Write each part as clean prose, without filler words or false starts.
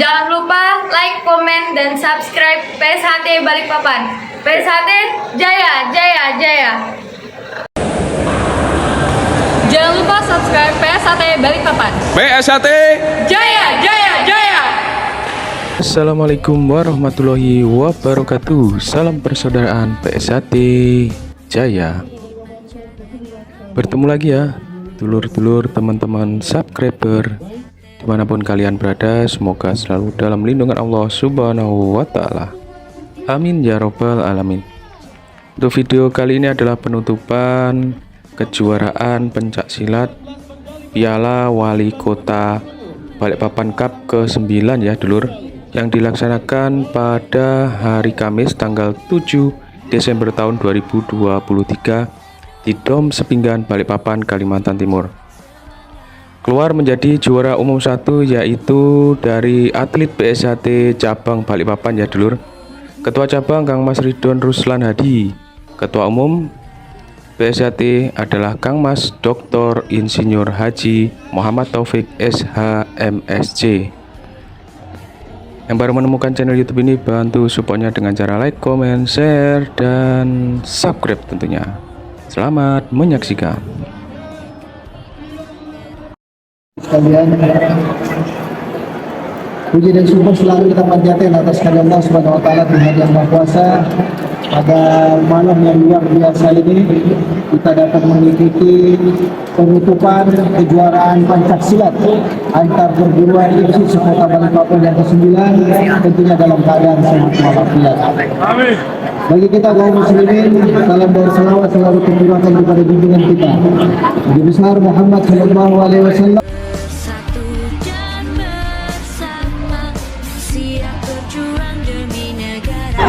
Jangan lupa like, komen, dan subscribe PSHT Balikpapan. PSHT Jaya, Jaya, Jaya. Jangan lupa subscribe PSHT Balikpapan. PSHT Jaya, Jaya, Jaya. Assalamualaikum warahmatullahi wabarakatuh. Salam persaudaraan PSHT Jaya. Bertemu lagi ya dulur-dulur, teman-teman subscriber dimanapun kalian berada. Semoga selalu dalam lindungan Allah Subhanahu wa ta'ala. Amin ya robbal alamin. Untuk video kali ini adalah penutupan kejuaraan pencak silat Piala Wali Kota Balikpapan Cup ke-9 ya dulur, yang dilaksanakan pada hari Kamis tanggal 7 Desember tahun 2023 di Dom Sepinggan Balikpapan, Kalimantan Timur. Keluar menjadi juara umum 1 yaitu dari atlet PSHT cabang Balikpapan ya dulur. Ketua cabang Kang Mas Ridwan Ruslan Hadi. Ketua umum PSHT adalah Kang Mas Dr. Insinyur Haji Muhammad Taufik SH MSc. Yang baru menemukan channel YouTube ini, bantu supportnya dengan cara like, comment, share, dan subscribe tentunya. Selamat menyaksikan. Sekalian, puji dan syukur selalu kita panjatkan atas kehadirat Allah Subhanahu wa taala, Tuhan yang Maha Kuasa. Pada malam yang luar biasa ini kita dapat mengikuti penutupan kejuaraan pencak silat antar perguruan tinggi sekota Balikpapan yang ke-9, tentunya dalam keadaan sehat walafiat. Amin. Bagi kita kaum muslimin, salam dan salawat selalu tercurahkan kepada junjungan kita Nabi besar Muhammad sallallahu alaihi wasallam. Satu dan bersama, siap berjuang demi negara.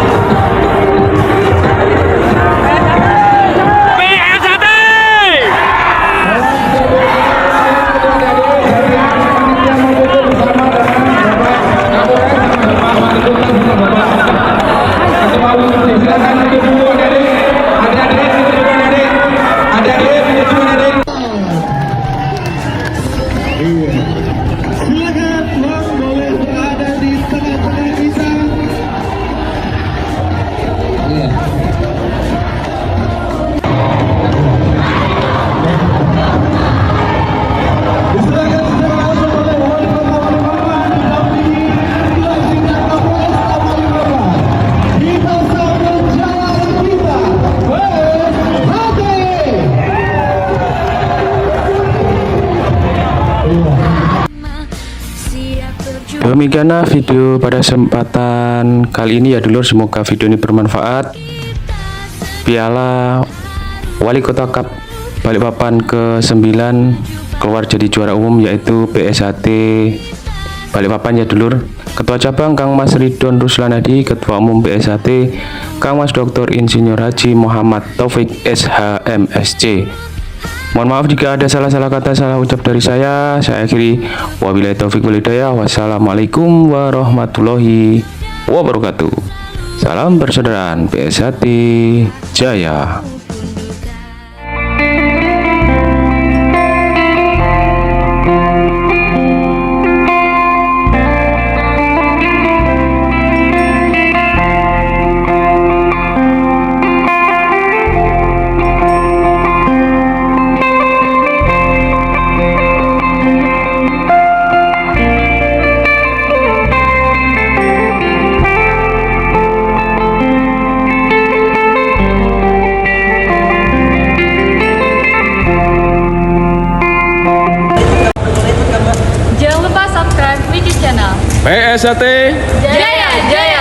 Demikianlah video pada kesempatan kali ini ya dulur. Semoga video ini bermanfaat. Piala Wali Kota Cup Balikpapan ke-9 keluar jadi juara umum yaitu PSHT Balikpapan ya dulur. Ketua cabang Kang Mas Ridwan Ruslan Hadi. Ketua umum PSHT Kang Mas Dr. Insinyur Haji Muhammad Taufik SH MSc. Mohon maaf jika ada salah-salah kata, salah ucap dari saya. Saya akhiri, wabillahi taufiq wal hidayah. Wassalamualaikum warahmatullahi wabarakatuh. Salam persaudaraan PSHT Jaya. Jangan lupa subscribe Wiki Channel. PSHT Jaya, Jaya.